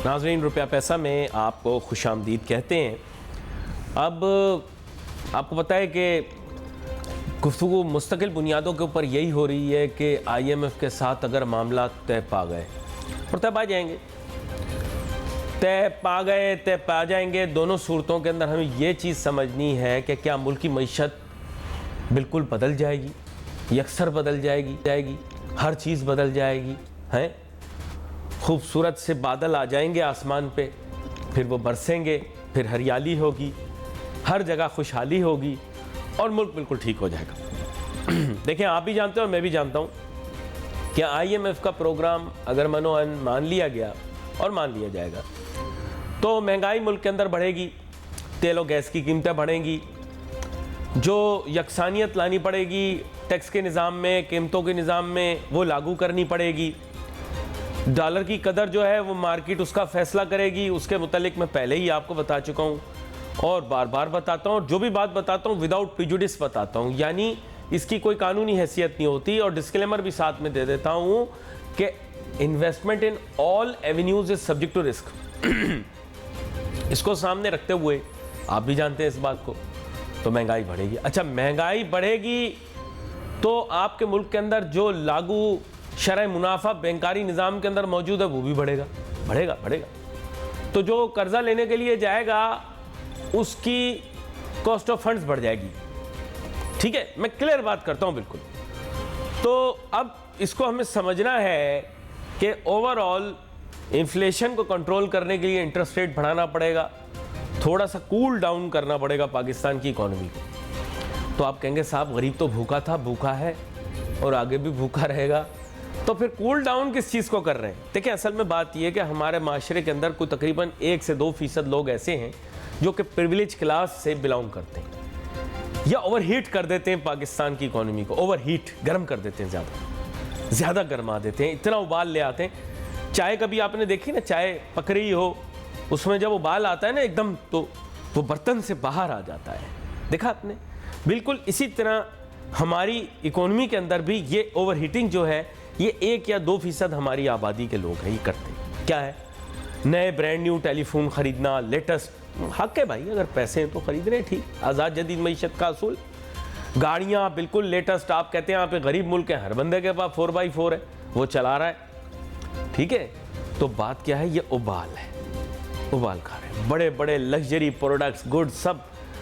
ناظرین روپیہ پیسہ میں آپ کو خوش آمدید کہتے ہیں۔ اب آپ کو پتہ ہے کہ گفتگو مستقل بنیادوں کے اوپر یہی ہو رہی ہے کہ آئی ایم ایف کے ساتھ اگر معاملات طے پا گئے اور طے پا جائیں گے، طے پا جائیں گے، دونوں صورتوں کے اندر ہمیں یہ چیز سمجھنی ہے کہ کیا ملک کی معیشت بالکل بدل جائے گی، یکسر بدل جائے گی، ہر چیز بدل جائے گی، ہیں خوبصورت سے بادل آ جائیں گے آسمان پہ، پھر وہ برسیں گے، پھر ہریالی ہوگی، ہر جگہ خوشحالی ہوگی اور ملک بالکل ٹھیک ہو جائے گا۔ دیکھیں آپ بھی جانتے ہیں اور میں بھی جانتا ہوں کہ آئی ایم ایف کا پروگرام اگر مان لیا گیا اور مان لیا جائے گا تو مہنگائی ملک کے اندر بڑھے گی، تیل و گیس کی قیمتیں بڑھیں گی، جو یکسانیت لانی پڑے گی ٹیکس کے نظام میں، قیمتوں کے نظام میں، وہ لاگو کرنی پڑے گی۔ ڈالر کی قدر جو ہے وہ مارکیٹ اس کا فیصلہ کرے گی، اس کے متعلق میں پہلے ہی آپ کو بتا چکا ہوں اور بار بار بتاتا ہوں، اور جو بھی بات بتاتا ہوں وداؤٹ پریجوڈس بتاتا ہوں، یعنی اس کی کوئی قانونی حیثیت نہیں ہوتی، اور ڈسکلیمر بھی ساتھ میں دے دیتا ہوں کہ investment in all avenues is subject to risk. اس کو سامنے رکھتے ہوئے آپ بھی جانتے ہیں اس بات کو، تو مہنگائی بڑھے گی۔ اچھا مہنگائی بڑھے گی تو آپ کے ملک کے اندر جو لاگو شرح منافع بینکاری نظام کے اندر موجود ہے وہ بھی بڑھے گا۔ تو جو قرضہ لینے کے لیے جائے گا اس کی کاسٹ آف فنڈز بڑھ جائے گی۔ ٹھیک ہے، میں کلیئر بات کرتا ہوں بالکل۔ تو اب اس کو ہمیں سمجھنا ہے کہ اوور آل انفلیشن کو کنٹرول کرنے کے لیے انٹرسٹ ریٹ بڑھانا پڑے گا، تھوڑا سا کول ڈاؤن کرنا پڑے گا پاکستان کی اکانومی کو۔ تو آپ کہیں گے صاحب غریب تو بھوکا تھا، بھوکا ہے اور آگے بھی بھوکا رہے گا، تو پھر کول ڈاؤن کس چیز کو کر رہے ہیں؟ دیکھیں اصل میں بات یہ ہے کہ ہمارے معاشرے کے اندر کوئی تقریباً 1 سے 2% لوگ ایسے ہیں جو کہ پریویلیج کلاس سے بلانگ کرتے ہیں، یا اوور ہیٹ کر دیتے ہیں پاکستان کی اکانومی کو، اوور ہیٹ گرم کر دیتے ہیں، زیادہ گرما دیتے ہیں، اتنا ابال لے آتے ہیں۔ چائے کبھی آپ نے دیکھی نا، چائے پک رہی ہو، اس میں جب ابال آتا ہے نا ایک دم، تو وہ برتن سے باہر آ جاتا ہے، دیکھا آپ نے؟ بالکل اسی طرح ہماری اکانومی کے اندر بھی یہ اوور ہیٹنگ جو ہے، یہ 1 یا 2% ہماری آبادی کے لوگ ہیں یہ کرتے ہیں۔ کیا ہے؟ نئے برانڈ نیو ٹیلی فون خریدنا، لیٹسٹ، حق ہے بھائی، اگر پیسے ہیں تو خرید رہے، ٹھیک، آزاد جدید معیشت کا اصول۔ گاڑیاں بالکل لیٹسٹ، آپ کہتے ہیں آپ ایک غریب ملک ہے، ہر بندے کے پاس 4x4 ہے، وہ چلا رہا ہے، ٹھیک ہے۔ تو بات کیا ہے؟ یہ ابال ہے، ابال کھا رہے ہیں، بڑے بڑے لگژری پروڈکٹس، گڈ، سب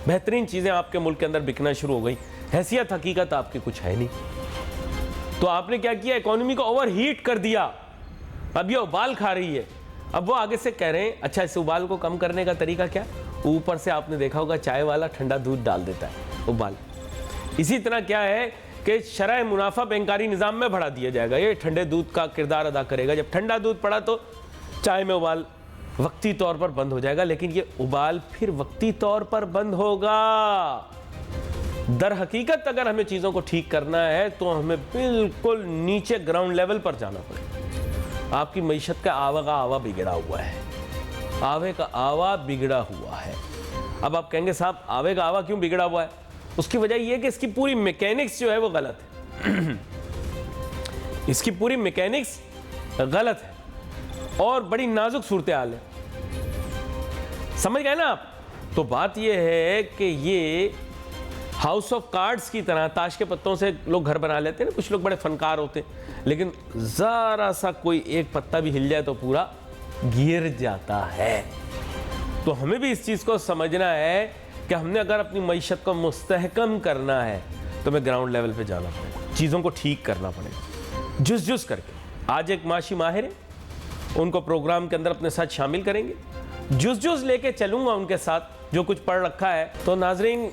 بہترین چیزیں آپ کے ملک کے اندر بکنا شروع ہو گئی، حیثیت حقیقت آپ کی کچھ ہے نہیں۔ تو آپ نے کیا کیا؟ اکانومی کو اوور ہیٹ کر دیا، اب یہ ابال کھا رہی ہے۔ اب وہ آگے سے کہہ رہے ہیں اچھا اس ابال کو کم کرنے کا طریقہ کیا؟ اوپر سے آپ نے دیکھا ہوگا چائے والا ٹھنڈا دودھ ڈال دیتا ہے، ابال۔ اسی طرح کیا ہے کہ شرح منافع بینکاری نظام میں بڑھا دیا جائے گا، یہ ٹھنڈے دودھ کا کردار ادا کرے گا۔ جب ٹھنڈا دودھ پڑا تو چائے میں ابال وقتی طور پر بند ہو جائے گا، لیکن یہ ابال پھر وقتی طور پر بند ہوگا۔ در حقیقت اگر ہمیں چیزوں کو ٹھیک کرنا ہے تو ہمیں بالکل نیچے گراؤنڈ لیول پر جانا پڑے گا۔ آپ کی معیشت کا آوا کا آوا بگڑا ہوا ہے، آوے کا آوا بگڑا ہوا ہے۔ اب آپ کہیں گے صاحب آوے کا آوا کیوں بگڑا ہوا ہے؟ اس کی وجہ یہ کہ اس کی پوری میکینکس جو ہے وہ غلط ہے، اس کی پوری میکینکس غلط ہے اور بڑی نازک صورتحال ہے، سمجھ گئے نا آپ؟ تو بات یہ ہے کہ یہ ہاؤس آف کارڈز کی طرح، تاش کے پتوں سے لوگ گھر بنا لیتے ہیں نا، کچھ لوگ بڑے فنکار ہوتے ہیں، لیکن ذرا سا کوئی ایک پتا بھی ہل جائے تو پورا گر جاتا ہے۔ تو ہمیں بھی اس چیز کو سمجھنا ہے کہ ہم نے اگر اپنی معیشت کو مستحکم کرنا ہے تو ہمیں گراؤنڈ لیول پہ جانا پڑے گا، چیزوں کو ٹھیک کرنا پڑے گا، جز کر کے۔ آج ایک معاشی ماہر ہے، ان کو پروگرام کے اندر اپنے ساتھ شامل کریں گے، جز لے کے چلوں گا ان کے ساتھ جو کچھ پڑھ رکھا ہے۔ تو ناظرین،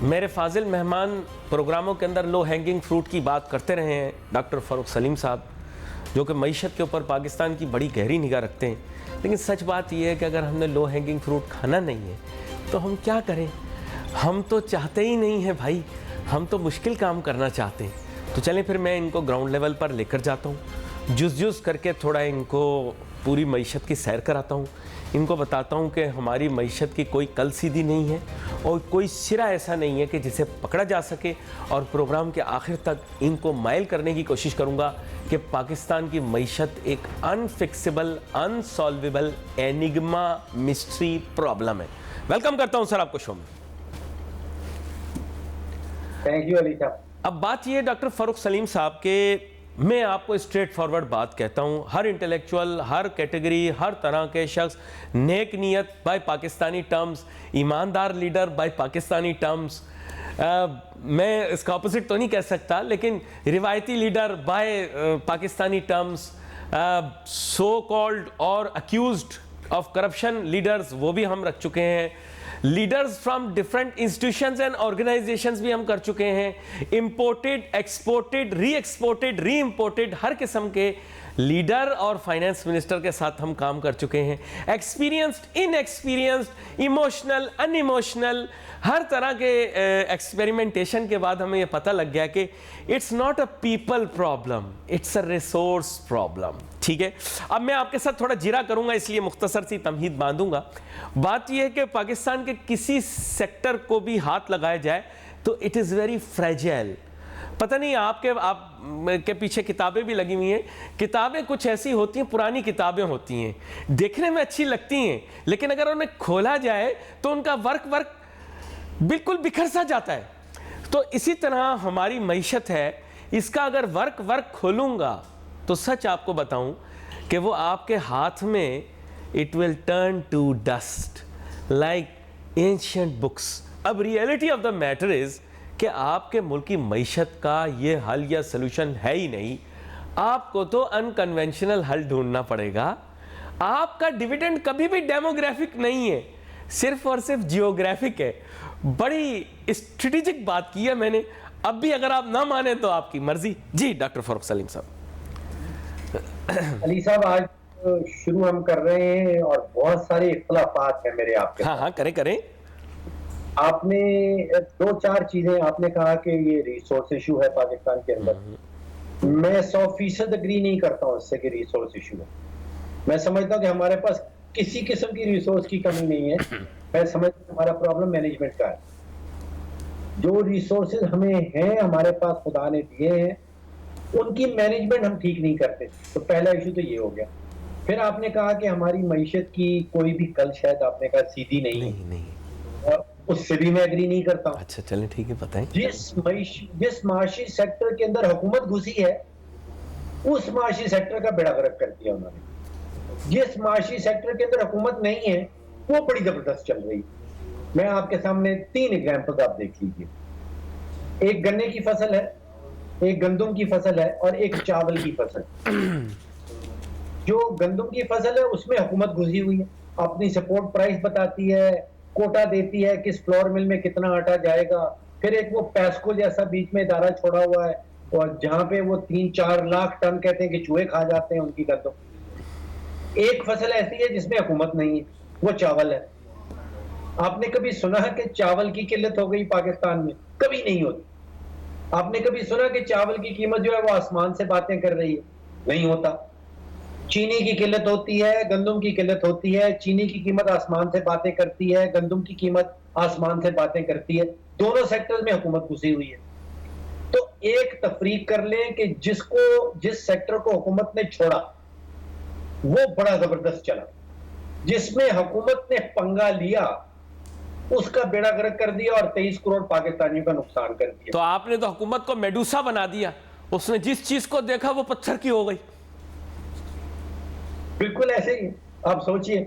میرے فاضل مہمان پروگراموں کے اندر لو ہینگنگ فروٹ کی بات کرتے رہے ہیں، ڈاکٹر فاروق سلیم صاحب، جو کہ معیشت کے اوپر پاکستان کی بڑی گہری نگاہ رکھتے ہیں۔ لیکن سچ بات یہ ہے کہ اگر ہم نے لو ہینگنگ فروٹ کھانا نہیں ہے تو ہم کیا کریں؟ ہم تو چاہتے ہی نہیں ہیں بھائی، ہم تو مشکل کام کرنا چاہتے ہیں۔ تو چلیں پھر میں ان کو گراؤنڈ لیول پر لے کر جاتا ہوں، جز کر کے تھوڑا ان کو پوری معیشت کی سیر کراتا ہوں، ان کو بتاتا ہوں کہ ہماری معیشت کی کوئی کل سیدھی نہیں ہے اور کوئی سرا ایسا نہیں ہے کہ جسے پکڑا جا سکے، اور پروگرام کے آخر تک ان کو مائل کرنے کی کوشش کروں گا کہ پاکستان کی معیشت ایک انفکسیبل انسالویبل اینگما مسٹری پرابلم ہے. ویلکم کرتا ہوں سر آپ کو شو میں. تھینک یو علی صاحب. اب بات یہ ہے ڈاکٹر فاروق سلیم صاحب کہ میں آپ کو اسٹریٹ فارورڈ بات کہتا ہوں, ہر انٹلیکچوئل, ہر کیٹیگری, ہر طرح کے شخص, نیک نیت بائی پاکستانی ٹرمز, ایماندار لیڈر بائی پاکستانی ٹرمز, میں اس کا اپوزٹ تو نہیں کہہ سکتا لیکن روایتی leader by Pakistani terms, so called اور اکیوزڈ آف کرپشن لیڈرز وہ بھی ہم رکھ چکے ہیں, leaders from different institutions and organizations بھی ہم کر چکے ہیں, imported, exported, re exported, re imported, ہر قسم کے لیڈر اور فائنانس منسٹر کے ساتھ ہم کام کر چکے ہیں, ایکسپیرینسڈ, ان ایکسپیرینسڈ, ایموشنل, ان ایموشنل, ہر طرح کے ایکسپیریمنٹیشن کے بعد ہمیں یہ پتہ لگ گیا کہ it's not a people problem, it's a resource problem. ٹھیک ہے, اب میں آپ کے ساتھ تھوڑا جرا کروں گا, اس لیے مختصر سی تمہید باندھوں گا. بات یہ ہے کہ پاکستان کے کسی سیکٹر کو بھی ہاتھ لگایا جائے تو اٹ از ویری فریجائل. پتہ نہیں آپ کے پیچھے کتابیں بھی لگی ہوئی ہیں, کتابیں کچھ ایسی ہوتی ہیں, پرانی کتابیں ہوتی ہیں, دیکھنے میں اچھی لگتی ہیں لیکن اگر انہیں کھولا جائے تو ان کا ورک بالکل بکھر سا جاتا ہے. تو اسی طرح ہماری معیشت ہے, اس کا اگر ورک کھولوں گا تو سچ آپ کو بتاؤں کہ وہ آپ کے ہاتھ میں it will turn to dust like ancient books. اب reality of the matter is کہ آپ کے ملک کی معیشت کا یہ حل یا سلوشن ہے ہی نہیں, آپ کو تو انکنونشنل حل ڈھونڈنا پڑے گا. آپ کا ڈیویڈنڈ کبھی بھی ڈیموگرافک نہیں ہے, صرف اور صرف جیوگرافک ہے. بڑی اسٹریٹجک بات کی ہے میں نے, اب بھی اگر آپ نہ مانیں تو آپ کی مرضی. جی ڈاکٹر فاروق سلیم صاحب. علی صاحب آج شروع ہم کر رہے ہیں اور بہت سارے اختلافات ہیں میرے آپ کے. ہاں کریں. آپ نے 2-4 چیزیں آپ نے کہا کہ یہ ریسورس ایشو ہے پاکستان کے اندر. میں 100% اگری نہیں کرتا ہوں اس سے کہ ریسورس ایشو ہے. میں سمجھتا ہوں کہ ہمارے پاس کسی قسم کی ریسورس کی کمی نہیں ہے. میں سمجھتا ہوں ہمارا پرابلم مینجمنٹ کا ہے. جو ریسورسز ہمیں ہیں, ہمارے پاس خدا نے دیے ہیں, ان کی مینجمنٹ ہم ٹھیک نہیں کرتے. تو پہلا ایشو تو یہ ہو گیا. پھر آپ نے کہا کہ ہماری معیشت کی کوئی بھی کل شاید آپ نے کہا سیدھی نہیں. اس سے بھی میں اگری نہیں کرتا ہوں. اچھا چلیں ٹھیک ہے, بتائیں. جس معاشی سیکٹر کے اندر حکومت گھسی ہے اس معاشی سیکٹر کا بیڑا غرق کر دیا انہوں نے. جس معاشی سیکٹر کے اندر حکومت نہیں ہے وہ بڑی زبردست چل رہی. میں آپ کے سامنے 3 ایگزامپل آپ دیکھ لیجیے. ایک گنے کی فصل ہے, ایک گندم کی فصل ہے اور ایک چاول کی فصل. جو گندم کی فصل ہے اس میں حکومت گھسی ہوئی ہے, اپنی سپورٹ پرائس بتاتی ہے, کوٹا دیتی ہے کس فلور مل میں کتنا آٹا جائے گا. پھر ایک وہ پیسکو جیسا بیچ میں ادارہ چھوڑا ہوا ہے اور جہاں پہ وہ 3-4 لاکھ ٹن کہتے ہیں کہ چوہے کھا جاتے ہیں ان کی گندم. ایک فصل ایسی ہے جس میں حکومت نہیں ہے, وہ چاول ہے. آپ نے کبھی سنا کہ چاول کی قلت ہو گئی پاکستان میں؟ کبھی نہیں ہوتی. آپ نے کبھی سنا کہ چاول کی قیمت جو ہے وہ آسمان سے باتیں کر رہی ہے؟ نہیں ہوتا. چینی کی قلت ہوتی ہے, گندم کی قلت ہوتی ہے. چینی کی قیمت آسمان سے باتیں کرتی ہے, گندم کی قیمت آسمان سے باتیں کرتی ہے. دونوں سیکٹر میں حکومت گھسی ہوئی ہے. تو ایک تفریق کر لیں کہ جس سیکٹر کو حکومت نے چھوڑا وہ بڑا زبردست چلا, جس میں حکومت نے پنگا لیا اس کا بیڑا غرق کر دیا اور 23 کروڑ پاکستانیوں کا نقصان کر دیا. تو آپ نے تو حکومت کو میڈوسا بنا دیا, اس نے جس چیز کو دیکھا وہ پتھر کی ہو گئی. بالکل ایسے ہی. آپ سوچئے,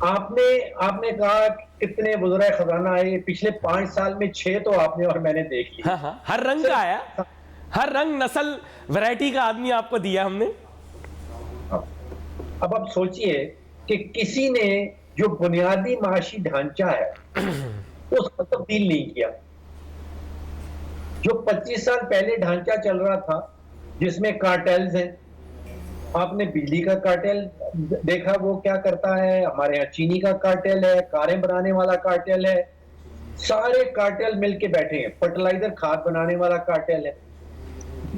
آپ نے کہا کتنے وزرائے خزانہ آئے پچھلے 5 سال میں, 6 تو آپ نے اور میں نے دیکھ لی. ہاں ہر رنگ کا آیا, ہر رنگ نسل ویرائٹی کا آدمی آپ کو دیا ہم نے. اب آپ سوچئے کہ کسی نے جو بنیادی معاشی ڈھانچہ ہے اس کو تبدیل نہیں کیا. جو 25 سال پہلے ڈھانچہ چل رہا تھا جس میں کارٹیلز ہیں, آپ نے بجلی کا کارٹیل دیکھا وہ کیا کرتا ہے, ہمارے ہاں چینی کا کارٹیل ہے, کاریں بنانے والا کارٹیل ہے, سارے کارٹیل مل کے بیٹھے ہیں. فرٹیلائزر کھاد بنانے والا کارٹیل ہے.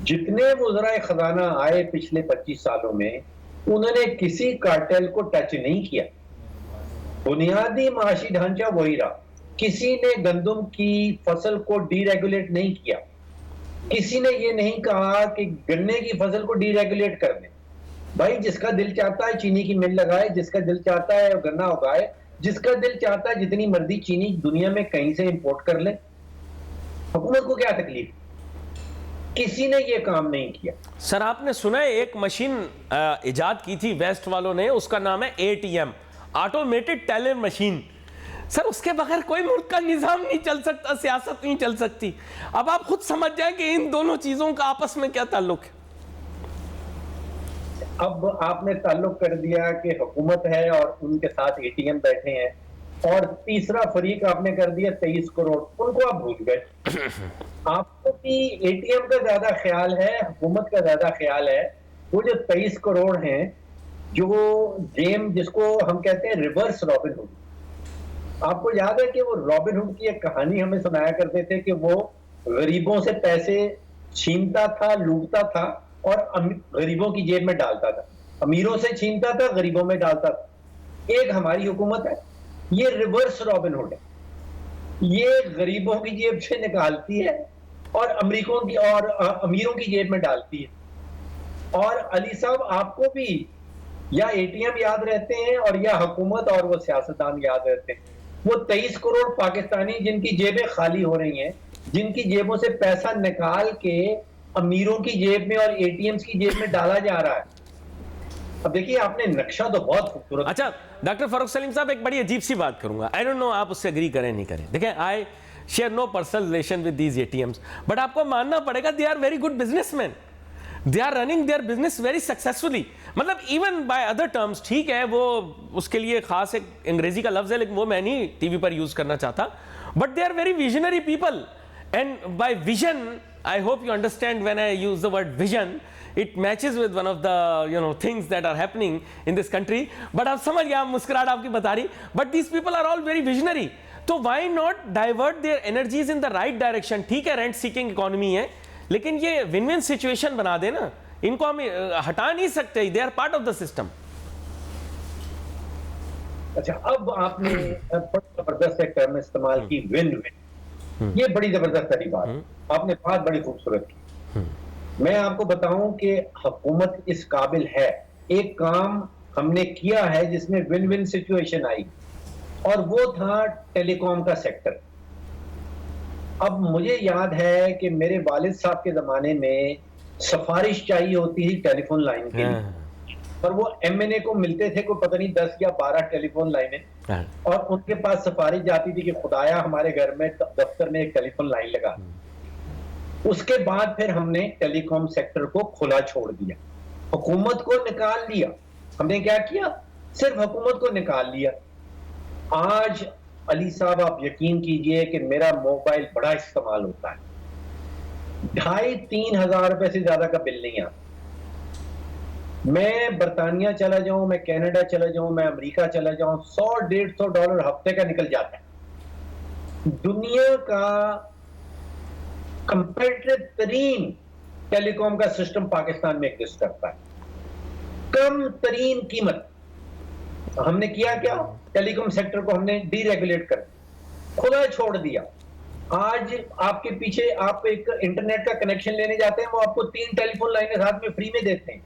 جتنے وزرائے خزانہ آئے پچھلے 25 سالوں میں انہوں نے کسی کارٹیل کو ٹچ نہیں کیا. بنیادی معاشی ڈھانچہ وہی رہا. کسی نے گندم کی فصل کو ڈی ریگولیٹ نہیں کیا. کسی نے یہ نہیں کہا کہ گنے کی فصل کو ڈی ریگولیٹ کر دیں. بھائی جس کا دل چاہتا ہے چینی کی مل لگائے, جس کا دل چاہتا ہے گنا اگائے, جس کا دل چاہتا ہے جتنی مرضی چینی دنیا میں کہیں سے امپورٹ کر لے. حکومت کو کیا تکلیف؟ کسی نے یہ کام نہیں کیا. سر آپ نے سنا ہے ایک مشین ایجاد کی تھی ویسٹ والوں نے, اس کا نام ہے ATM, آٹومیٹڈ ٹیلر مشین. سر اس کے بغیر کوئی ملک کا نظام نہیں چل سکتا, سیاست نہیں چل سکتی. اب آپ خود سمجھ جائیں کہ ان دونوں چیزوں کا آپس میں کیا تعلق ہے. اب آپ نے تعلق کر دیا کہ حکومت ہے اور ان کے ساتھ ATM بیٹھے ہیں, اور تیسرا فریق آپ نے کر دیا 23 کروڑ, ان کو آپ بھول گئے. آپ کو بھی ATM کا زیادہ خیال ہے, حکومت کا زیادہ خیال ہے. وہ جو 23 کروڑ ہیں, جو گیم جس کو ہم کہتے ہیں ریورس رابن ہوڈ, آپ کو یاد ہے کہ وہ رابن ہوڈ کی ایک کہانی ہمیں سنایا کرتے تھے کہ وہ غریبوں سے پیسے چھینتا تھا, لوٹتا تھا اور غریبوں کی جیب میں ڈالتا تھا. امیروں سے چھینتا تھا, غریبوں میں ڈالتا تھا. ایک ہماری حکومت ہے, یہ ریورس رابن ہوڈ ہے. یہ غریبوں کی جیب سے نکالتی ہے اور امریکوں کی اور امیروں کی جیب میں ڈالتی ہے. اور علی صاحب آپ کو بھی یا ATM یاد رہتے ہیں اور یا حکومت اور وہ سیاستدان یاد رہتے ہیں. وہ 23 کروڑ پاکستانی جن کی جیبیں خالی ہو رہی ہیں, جن کی جیبوں سے پیسہ نکال کے امیروں کی جیب میں اور ATMs کی جیب میں ڈالا جا رہا ہے. اب دیکھیے آپ نے نقشہ تو بہت خوبصورت. اچھا ڈاکٹر فاروق سلیم صاحب, ایک بڑی عجیب سی بات کروں گا, آئی ڈونٹ نو آپ اس سے اگری کریں نہیں کریں. دیکھیں I share no personal relation with these ATMs, but آپ کو ماننا پڑے گا they are very good businessman. They are running their business very successfully. مطلب ایون بائی ادر ٹرمز, ٹھیک ہے وہ اس کے لیے خاص ایک انگریزی کا لفظ ہے لیکن وہ میں نہیں ٹی وی پر یوز کرنا چاہتا, but they are very visionary people. And by vision I hope you understand when I use the word vision, it matches with one of the things that are happening in this country. But آپ سمجھ گیا, مسکراہٹ آپ کی بتا رہی. But these people are all very visionary. تو why not divert their energies in the right direction? ٹھیک ہے rent seeking economy ہے, لیکن یہ win-win situation بنا دے نا. ان کو ہم ہٹا نہیں سکتے, they are part of the system. اچھا اب آپ نے بڑی زبردست ایک ٹرم استعمال کی, ون ون. یہ بڑی زبردست والی بات آپ نے بات بڑی خوبصورت کی. میں آپ کو بتاؤں کہ حکومت اس قابل ہے. ایک کام ہم نے کیا ہے جس میں ون ون سچویشن آئی, اور وہ تھا ٹیلی کام کا سیکٹر. اب مجھے یاد ہے کہ میرے والد صاحب کے زمانے میں سفارش چاہیے ہوتی تھی ٹیلی فون لائن کے لیے, اور وہ MNA کو ملتے تھے کوئی پتہ نہیں 10 یا 12 ٹیلی فون لائنیں, اور ان کے پاس سفارش جاتی تھی کہ خدایا ہمارے گھر میں دفتر میں ایک ٹیلی فون لائن لگا. اس کے بعد پھر ہم نے ٹیلی کام سیکٹر کو کھلا چھوڑ دیا, حکومت کو نکال دیا. ہم نے کیا کیا؟ صرف حکومت کو نکال لیا. آج علی صاحب آپ یقین کیجئے کہ میرا موبائل بڑا استعمال ہوتا ہے, 2,500-3 ہزار روپے سے زیادہ کا بل نہیں آتا. میں برطانیہ چلا جاؤں, میں کینیڈا چلا جاؤں, میں امریکہ چلا جاؤں, $100-150 ہفتے کا نکل جاتا ہے. دنیا کا کمپیٹیٹو ترین ٹیلی کام کا سسٹم پاکستان میں ایگزسٹ کرتا ہے, کم ترین قیمت. ہم نے کیا کیا؟ ٹیلی کام سیکٹر کو ہم نے ڈی ریگولیٹ کر دیا, کھلا چھوڑ دیا. آج آپ کے پیچھے آپ ایک انٹرنیٹ کا کنیکشن لینے جاتے ہیں, وہ آپ کو 3 ٹیلی فون لائنیں ساتھ میں فری میں دیتے ہیں.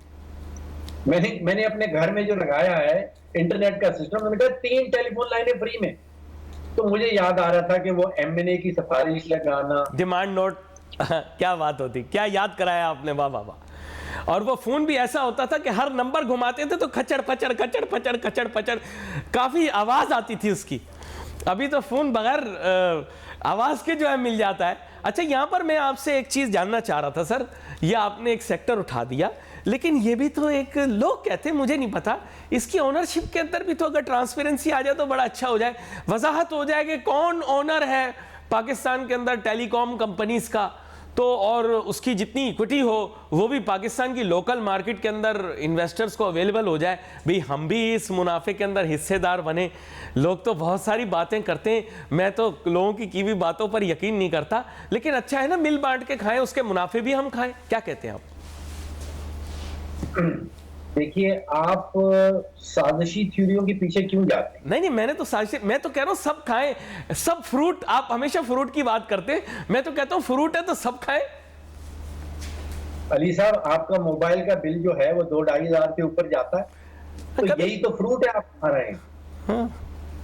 میں نے اپنے گھر میں جو لگایا ہے انٹرنیٹ کا سسٹم, میں نے کہا 3 ٹیلی فون لائنیں فری میں. تو مجھے یاد آ رہا تھا کہ وہ MNA کی سفارش لگانا, ڈیمانڈ نوٹ, کیا بات ہوتی, کیا یاد کرایا آپ نے, واہ واہ واہ. اور وہ فون بھی ایسا ہوتا تھا کہ ہر نمبر گھماتے تھے تو کھچڑ پچڑ کھچڑ پچڑ کھچڑ پچڑ, کافی آواز آتی تھی اس کی. ابھی تو فون بغیر آواز کے جو ہے مل جاتا ہے. اچھا یہاں پر میں آپ سے ایک چیز جاننا چاہ رہا تھا سر, یہ آپ نے ایک سیکٹر اٹھا دیا, لیکن یہ بھی تو ایک لوگ کہتے ہیں, مجھے نہیں پتا, اس کی اونرشپ کے اندر بھی تو اگر ٹرانسپیرنسی آ جائے تو بڑا اچھا ہو جائے, وضاحت ہو جائے کہ کون اونر ہے پاکستان کے اندر ٹیلی کام کمپنیز کا, تو اور اس کی جتنی ایکوٹی ہو وہ بھی پاکستان کی لوکل مارکیٹ کے اندر انویسٹرز کو اویلیبل ہو جائے. بھئی ہم بھی اس منافع کے اندر حصے دار بنے. لوگ تو بہت ساری باتیں کرتے ہیں, میں تو لوگوں کی ہوئی باتوں پر یقین نہیں کرتا, لیکن اچھا ہے نا مل بانٹ کے کھائیں, اس کے منافع بھی ہم کھائیں. کیا کہتے ہیں آپ؟ دیکھیے آپ سازشی تھیوریوں کے پیچھے کیوں جاتے ہیں؟ نہیں میں نے تو سازشی, میں تو کہہ رہا ہوں سب کھائیں, سب فروٹ, آپ ہمیشہ فروٹ کی بات کرتے ہیں, میں تو کہتا ہوں فروٹ ہے تو سب کھائیں. علی صاحب آپ کا موبائل کا بل جو ہے وہ 2-2.5 ہزار کے اوپر جاتا ہے، تو یہی تو فروٹ ہے آپ کھا رہے ہیں.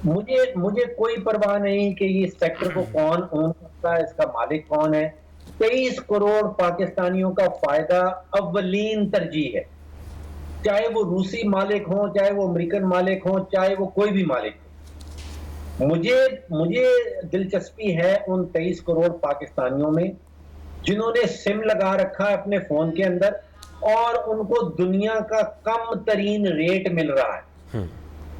مجھے کوئی پرواہ نہیں کہ اس سیکٹر کو کون اون کرتا ہے، اس کا مالک کون ہے. 23 کروڑ پاکستانیوں کا فائدہ اولین ترجیح ہے، چاہے وہ روسی مالک ہوں، چاہے وہ امریکن مالک ہوں، چاہے وہ کوئی بھی مالک ہو. مجھے دلچسپی ہے ان 23 کروڑ پاکستانیوں میں جنہوں نے سم لگا رکھا ہے اپنے فون کے اندر اور ان کو دنیا کا کم ترین ریٹ مل رہا ہے.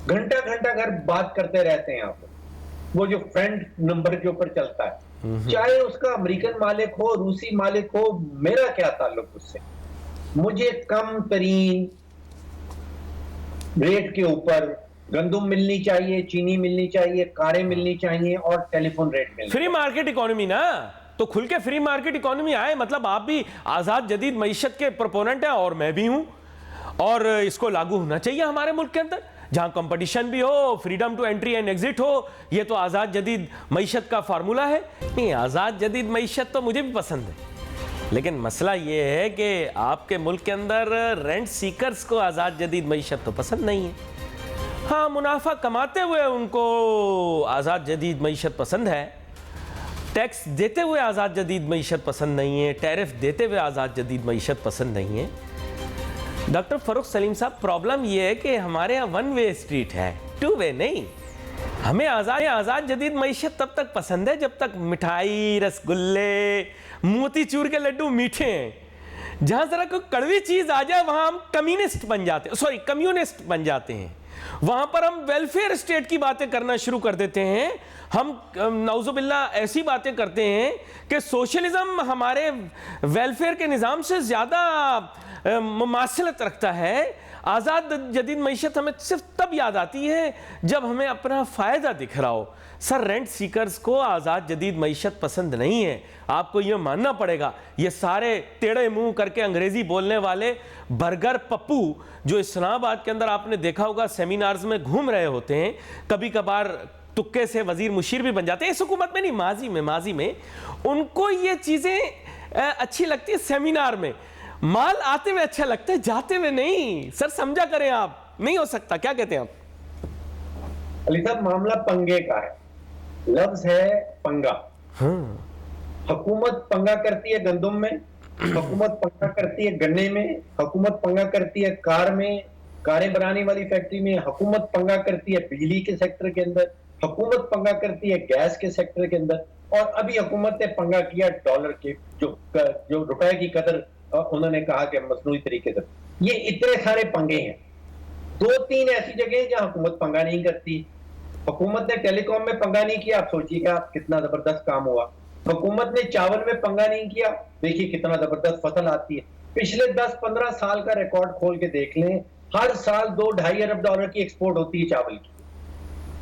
گھنٹہ گھنٹہ گھر بات کرتے رہتے ہیں آپ، وہ جو فرینڈ نمبر کے اوپر چلتا ہے، چاہے اس کا امریکن مالک ہو، روسی مالک ہو، میرا کیا تعلق اس سے. مجھے کم ترین ریٹ کے اوپر گندم ملنی چاہیے، چینی ملنی چاہیے، کاریں ملنی چاہیے اور ٹیلی فون ریٹ ملنی فری مارکیٹ اکانومی نا، تو کھل کے فری مارکیٹ اکانومی آئے. مطلب آپ بھی آزاد جدید معیشت کے پروپوننٹ ہیں اور میں بھی ہوں، اور اس کو لاگو ہونا چاہیے ہمارے ملک کے اندر جہاں کمپٹیشن بھی ہو، freedom to entry and exit ہو. یہ تو آزاد جدید معیشت کا فارمولہ ہے. نہیں، آزاد جدید معیشت تو مجھے بھی پسند ہے، لیکن مسئلہ یہ ہے کہ آپ کے ملک کے اندر رینٹ سیکرز کو آزاد جدید معیشت تو پسند نہیں ہے. ہاں، منافع کماتے ہوئے ان کو آزاد جدید معیشت پسند ہے، ٹیکس دیتے ہوئے آزاد جدید معیشت پسند نہیں ہے، ٹیرف دیتے ہوئے آزاد جدید معیشت پسند نہیں ہے. ڈاکٹر فاروق سلیم صاحب، پرابلم یہ ہے کہ ہمارے ہاں ون وے اسٹریٹ ہے، ٹو وے نہیں. ہمیں آزاد جدید معیشت تب تک پسند ہے جب تک مٹھائی، رسگلے، موتی چور کے لڈو میٹھے ہیں. جہاں ذرا کوئی کڑوی چیز آ جائے وہاں ہم کمیونسٹ بن جاتے ہیں. وہاں پر ہم ویلفیئر اسٹیٹ کی باتیں کرنا شروع کر دیتے ہیں. ہم نعوذ باللہ ایسی باتیں کرتے ہیں کہ سوشلزم ہمارے ویلفیئر کے نظام سے زیادہ مماثلت رکھتا ہے. آزاد جدید معیشت ہمیں صرف تب یاد آتی ہے جب ہمیں اپنا فائدہ دکھ رہا ہو. سر، رینٹ سیکرز کو آزاد جدید معیشت پسند نہیں ہے، آپ کو یہ ماننا پڑے گا. یہ سارے ٹیڑے منہ کر کے انگریزی بولنے والے برگر پپو جو اسلام آباد کے اندر آپ نے دیکھا ہوگا سیمینارز میں گھوم رہے ہوتے ہیں، کبھی کبھار تکے سے وزیر مشیر بھی بن جاتے ہیں، اس حکومت میں نہیں، ماضی میں ان کو یہ چیزیں اچھی لگتی ہے. سیمینار میں مال آتے ہوئے اچھا لگتا ہے، جاتے ہوئے نہیں. سر سمجھا کریں آپ، نہیں ہو سکتا. کیا کہتے ہیں آپ؟ علی صاحب، معاملہ پنگے کا ہے. لفظ ہے پنگا. حکومت پنگا کرتی ہے گندم میں، حکومت پنگا کرتی ہے گنے میں، حکومت پنگا کرتی ہے کار میں، کاریں بنانے والی فیکٹری میں، حکومت پنگا کرتی ہے بجلی کے سیکٹر کے اندر، حکومت پنگا کرتی ہے گیس کے سیکٹر کے اندر، اور ابھی حکومت نے پنگا کیا ڈالر کے، جو روپے کی قدر انہوں نے کہا کہ مصنوعی طریقے سے. یہ اتنے سارے پنگے ہیں. 2-3 ایسی جگہیں ہیں جہاں حکومت پنگا نہیں کرتی. حکومت نے ٹیلی کام میں پنگا نہیں کیا، آپ سوچیے گا کتنا زبردست کام ہوا. حکومت نے چاول میں پنگا نہیں کیا، دیکھیے کتنا زبردست فصل آتی ہے. پچھلے 10-15 سال کا ریکارڈ کھول کے دیکھ لیں، ہر سال $2-2.5 ارب کی ایکسپورٹ ہوتی ہے چاول کی.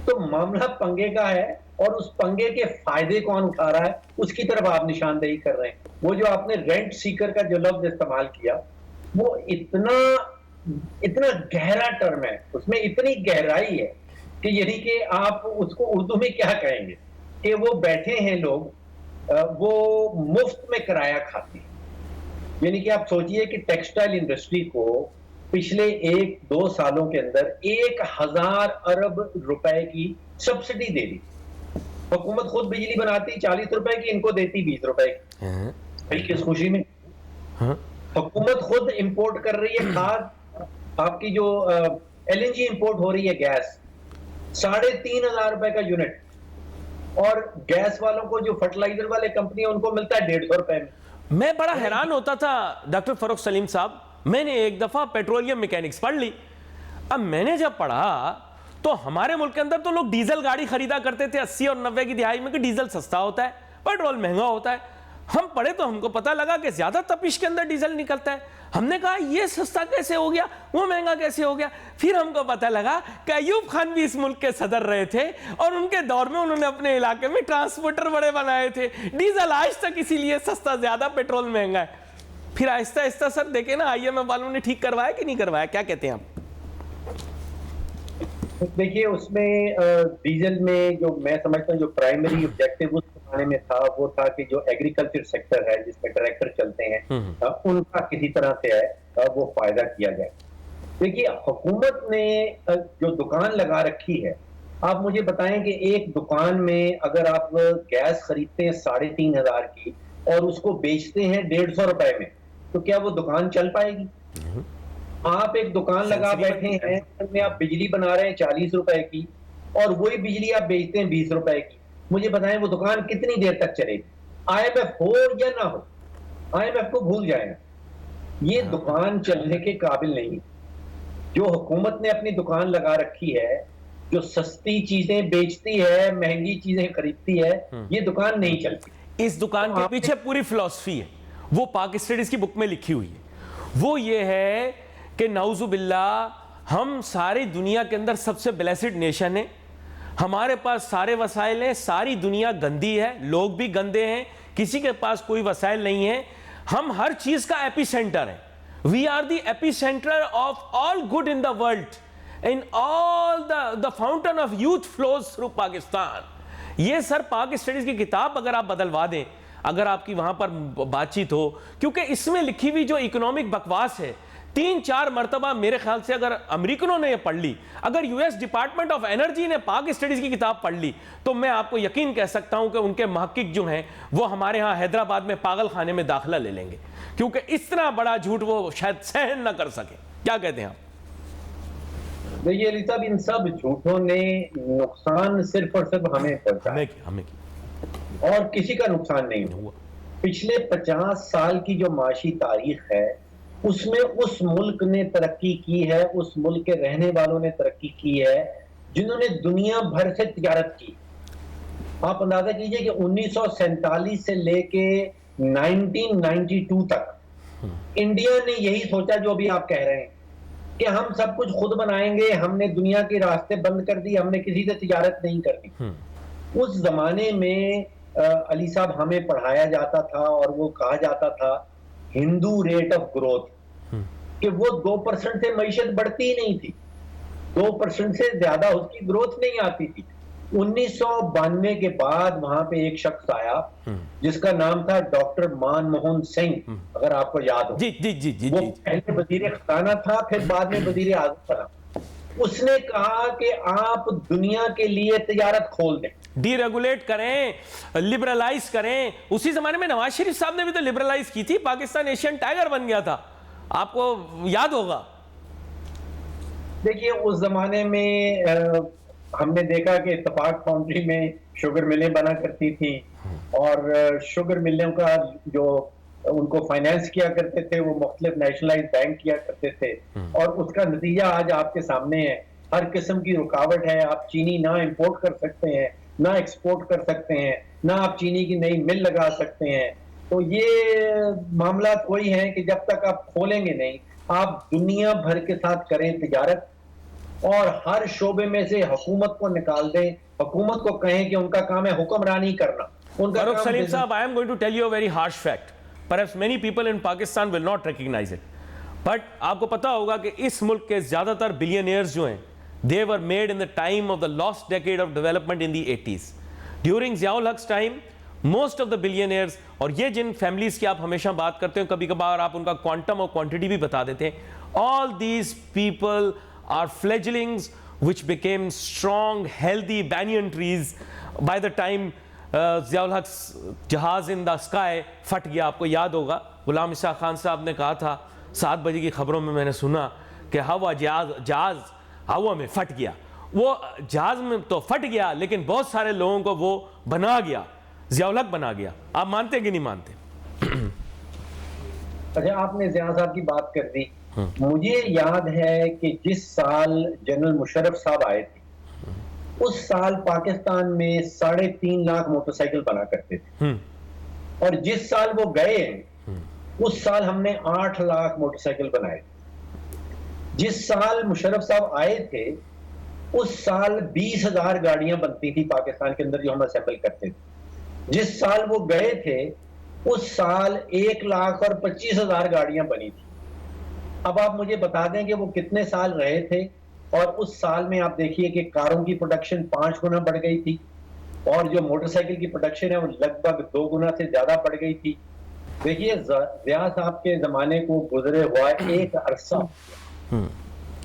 تو معاملہ پنگے کا ہے، اور اس پنگے کے فائدے کون اٹھا رہا ہے اس کی طرف آپ نشاندہی کر رہے ہیں. وہ جو آپ نے رینٹ سیکر کا جو لفظ استعمال کیا، وہ اتنا گہرا ٹرم ہے، اس میں اتنی گہرائی ہے کہ یعنی کہ آپ اس کو اردو میں کیا کہیں گے کہ وہ بیٹھے ہیں لوگ، وہ مفت میں کرایہ کھاتے ہیں. یعنی کہ آپ سوچئے کہ ٹیکسٹائل انڈسٹری کو پچھلے 1-2 سالوں کے اندر 1000 ارب روپے کی سبسڈی دے دی. حکومت خود بجلی بناتی 40 روپے کی، ان کو دیتی 20 روپے کی. کس خوشی میں؟ حکومت خود امپورٹ کر رہی ہے کھاد، آپ کی جو LNG امپورٹ ہو رہی ہے گیس 3500 روپے کا یونٹ، اور گیس والوں کو جو فرٹیلائزر والے کمپنی ان کو ملتا ہے 150 روپے میں. میں بڑا حیران ہوتا تھا ڈاکٹر فاروق سلیم صاحب. میں نے ایک دفعہ پیٹرولیم میکینکس پڑھ لی. اب میں نے جب پڑھا تو ہمارے ملک کے اندر تو لوگ ڈیزل گاڑی خریدا کرتے تھے 80 اور 90 کی دہائی میں کہ ڈیزل سستا ہوتا ہے، پیٹرول مہنگا ہوتا ہے. ہم پڑھے تو ہم کو پتہ لگا کہ زیادہ تپش کے اندر ڈیزل نکلتا ہے. ہم نے کہا یہ سستا کیسے ہو گیا، وہ مہنگا کیسے ہو گیا. پھر ہم کو پتہ لگا کہ ایوب خان بھی اس ملک کے صدر رہے تھے اور ان کے دور میں انہوں نے اپنے علاقے میں ٹرانسپورٹر بڑے بنائے تھے. ڈیزل آج تک اسی لیے سستا زیادہ، پیٹرول مہنگا ہے. پھر آہستہ آہستہ سر دیکھیں نا IMF والوں نے ٹھیک کروایا کہ نہیں کروایا، کیا کہتے ہیں آپ؟ دیکھیے اس میں ڈیزل میں جو میں سمجھتا ہوں جو پرائمری آبجیکٹیو زمانے میں تھا وہ تھا کہ جو ایگریکلچر سیکٹر ہے جس میں ٹریکٹر چلتے ہیں ان کا کسی طرح سے ہے وہ فائدہ کیا جائے. دیکھیے حکومت نے جو دکان لگا رکھی ہے, آپ مجھے بتائیں کہ ایک دکان میں اگر آپ گیس خریدتے ہیں 3,500 کی اور اس کو بیچتے ہیں 150 روپے میں, تو کیا وہ دکان چل پائے گی؟ آپ ایک دکان لگا بیٹھے ہیں اس میں آپ بجلی بنا رہے ہیں 40 روپے کی اور وہی بجلی آپ بیچتے ہیں 20 روپے کی, مجھے بتائیں وہ دکان کتنی دیر تک چلے گی؟ IMF ہو یا نہ ہو, IMF کو بھول جائیں گا, یہ دکان چلنے کے قابل نہیں. جو حکومت نے اپنی دکان لگا رکھی ہے, جو سستی چیزیں بیچتی ہے, مہنگی چیزیں خریدتی ہے, یہ دکان نہیں چلتی. اس دکان کے پیچھے پوری فلسفی ہے, وہ پاک اسٹڈیز کی بک میں لکھی ہوئی ہے. وہ یہ ہے کہ نعوذ باللہ ہم ساری دنیا کے اندر سب سے بلیسڈ نیشن ہیں, ہمارے پاس سارے وسائل ہیں, ساری دنیا گندی ہے, لوگ بھی گندے ہیں, کسی کے پاس کوئی وسائل نہیں ہے, ہم ہر چیز کا ایپی سینٹر ہیں. We are the epicenter of all good in the world. In all the fountain of youth flows through Pakistan. یہ سر پاک اسٹڈیز کی کتاب اگر آپ بدلوا دیں, اگر آپ کی وہاں پر بات چیت ہو, کیونکہ اس میں لکھی ہوئی جو اکنامک بکواس ہے 3-4 مرتبہ میرے خیال سے اگر امریکنوں نے یہ پڑھ لی, اگر US ڈپارٹمنٹ آف انرجی نے پاک اسٹڈیز کی کتاب پڑھ لی, تو میں آپ کو یقین کہہ سکتا ہوں کہ ان کے محقق جو ہیں وہ ہمارے ہاں حیدرآباد میں پاگل خانے میں داخلہ لے لیں گے, کیونکہ اس طرح بڑا جھوٹ وہ شاید سہن نہ کر سکے. کیا کہتے ہیں آپ؟ دیکھیے علی صاحب, ان سب جھوٹوں نے نقصان صرف اور صرف ہمیں پہنچایا, ہمیں اور کسی کا نقصان نہیں ہوا. پچھلے 50 سال کی جو معاشی تاریخ ہے اس میں اس ملک نے ترقی کی ہے, اس ملک کے رہنے والوں نے ترقی کی ہے جنہوں نے دنیا بھر سے تجارت کی. آپ اندازہ کیجئے کہ 1947 سے لے کے 1992 تک انڈیا نے یہی سوچا جو ابھی آپ کہہ رہے ہیں کہ ہم سب کچھ خود بنائیں گے, ہم نے دنیا کے راستے بند کر دی, ہم نے کسی سے تجارت نہیں کرنی. اس زمانے میں علی صاحب ہمیں پڑھایا جاتا تھا اور وہ کہا جاتا تھا ہندو ریٹ آف گروتھ, کہ وہ 2% سے معیشت بڑھتی ہی نہیں تھی, 2% سے زیادہ اس کی گروتھ نہیں آتی تھی. 1992 کے بعد وہاں پہ ایک شخص آیا جس کا نام تھا ڈاکٹر مان موہن سنگھ, اگر آپ کو یاد ہو. وہ پہلے وزیر خزانہ تھا, پھر بعد میں وزیر اعظم بنا. اس نے کہا کہ آپ دنیا کے لیے تجارت کھول دیں, ڈی ریگولیٹ کریں, لبرلائز کریں. اسی زمانے میں نواز شریف صاحب نے بھی تو لبرلائز کی تھی, پاکستان ایشین ٹائگر بن گیا تھا, آپ کو یاد ہوگا. دیکھیے اس زمانے میں ہم نے دیکھا کہ اتفاق فاؤنڈری میں شوگر ملیں بنا کرتی تھیں, اور شوگر ملوں کا جو ان کو فائنینس کیا کرتے تھے وہ مختلف نیشنلائز بینک کیا کرتے تھے, اور اس کا نتیجہ آج آپ کے سامنے ہے. ہر قسم کی رکاوٹ ہے, آپ چینی نہ امپورٹ کر سکتے ہیں, نہ ایکسپورٹ کر سکتے ہیں, نہ آپ چینی کی نئی مل لگا سکتے ہیں. تو یہ معاملات وہی ہیں کہ جب تک آپ کھولیں گے نہیں, آپ دنیا بھر کے ساتھ کریں تجارت اور ہر شعبے میں سے حکومت کو نکال دیں, حکومت کو کہیں کہ ان کا کام ہے حکمرانی کرنا. فاروق سلیم صاحب, I am going to tell you a very harsh fact. Perhaps many people in Pakistan will not recognize it. But آپ کو پتا ہوگا کہ اس ملک کے زیادہ تر بلینئرز جو ہیں they were made in the time of the lost decade of development in the 80s. During Ziaul Huq's time, most of the billionaires, اور یہ جن فیملیز کی آپ ہمیشہ بات کرتے ہیں, کبھی کبھار آپ ان کا کوانٹم اور کوانٹٹی بھی بتا دیتے ہیں, all these people are fledglings which became strong, healthy banyan trees by the time Zia الحق جہاز ان دا اسکائی پھٹ گیا. آپ کو یاد ہوگا غلام اسحاق خان صاحب نے کہا تھا 7 بجے کی خبروں میں نے سنا کہ ہوا جہاز ہوا میں پھٹ گیا. وہ جہاز میں تو پھٹ گیا لیکن بہت سارے لوگوں کو وہ بنا گیا, ضیاء الحق بنا گیا. آپ مانتے کہ نہیں مانتے؟ اچھا, آپ نے ضیاء صاحب کی بات کر دی. مجھے یاد ہے کہ جس سال جنرل مشرف صاحب آئے تھے اس سال پاکستان میں 3.5 لاکھ موٹر سائیکل بنا کرتے تھے, اور جس سال وہ گئے اس سال ہم نے 8 لاکھ موٹر سائیکل بنائے. جس سال مشرف صاحب آئے تھے اس سال 20,000 گاڑیاں بنتی تھی پاکستان کے اندر جو ہم اسمبل کرتے تھے. جس سال وہ گئے تھے اس سال 1,25,000 گاڑیاں بنی تھی. اب آپ مجھے بتا دیں کہ وہ کتنے سال رہے تھے, اور اس سال میں آپ دیکھیے کہ کاروں کی پروڈکشن 5 گنا بڑھ گئی تھی, اور جو موٹر سائیکل کی پروڈکشن ہے وہ لگ بھگ 2 گنا سے زیادہ بڑھ گئی تھی. دیکھیے ضیاء صاحب کے زمانے کو گزرے ہوا ایک عرصہ,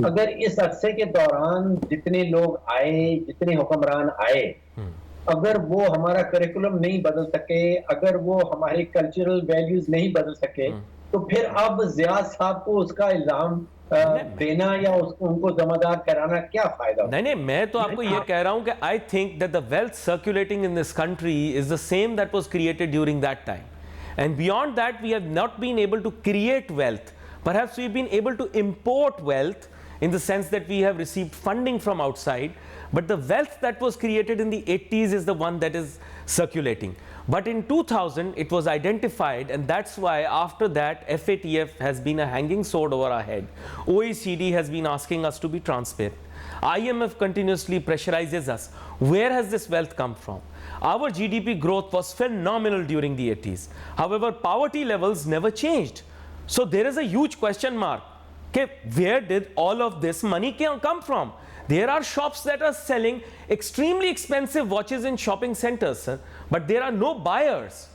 اگر اس عرصے کے دوران جتنے لوگ آئے, جتنے حکمران آئے, اگر وہ ہمارا کریکولم نہیں بدل سکے, اگر وہ ہمارے کلچرل ویلیوز نہیں بدل سکے, تو پھر اب ضیاء صاحب کو اس کا الزام دینا یا ان کو ذمہ دار کرانا کیا فائدہ؟ نہیں, میں تو آپ کو یہ کہہ رہا ہوں کہ I think that the wealth circulating in this country is the same that was created during that time. And beyond that, we have not been able to create wealth. Perhaps we've been able to import wealth in the sense that we have received funding from outside. But the wealth that was created in the 80s is the one that is circulating. But in 2000, it was identified, and that's why after that, FATF has been a hanging sword over our head. OECD has been asking us to be transparent. IMF continuously pressurizes us. Where has this wealth come from? Our GDP growth was phenomenal during the 80s. However, poverty levels never changed. So there is a huge question mark. Okay, where did all of this money come from? There are shops that are selling extremely expensive watches in shopping centers, sir, but there are no buyers.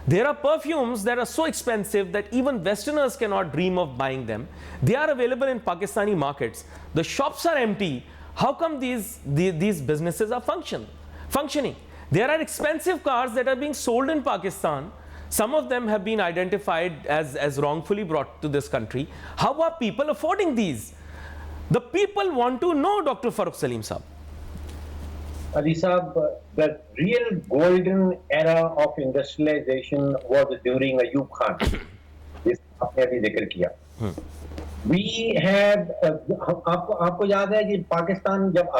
There are perfumes that are so expensive that even Westerners cannot dream of buying them. They are available in Pakistani markets. The shops are empty. How come these businesses are functioning? There are expensive cars that are being sold in Pakistan. Some of them have been identified as wrongfully brought to this country. How are people affording these? The people want to know, Dr. Farooq Salim Saab. Ali Saab, the real golden era of industrialization was during Ayub Khan. This aapne abhi zikr kiya. We have, aapko yaad hai ki Pakistan jab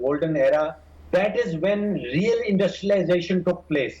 golden era. That is when real industrialization took place.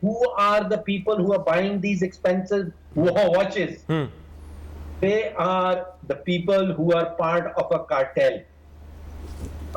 who are the people who are buying these expensive watches? They are the people who are part of a cartel.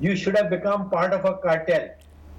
You should have become part of a cartel.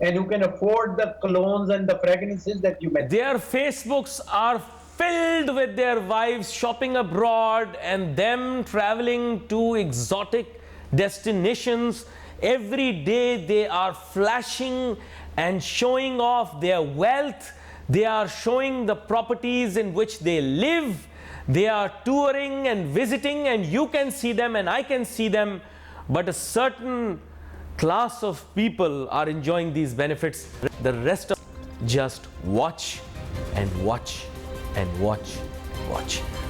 and who can afford the colognes and the fragrances that you mentioned. Their Facebooks are filled with their wives shopping abroad and them traveling to exotic destinations. Every day they are flashing and showing off their wealth. They are showing the properties in which they live. They are touring and visiting, and you can see them and I can see them. But a certain class of people are enjoying these benefits. The rest of just watch and watch and watch and watch.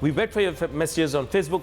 We wait for your messages on Facebook.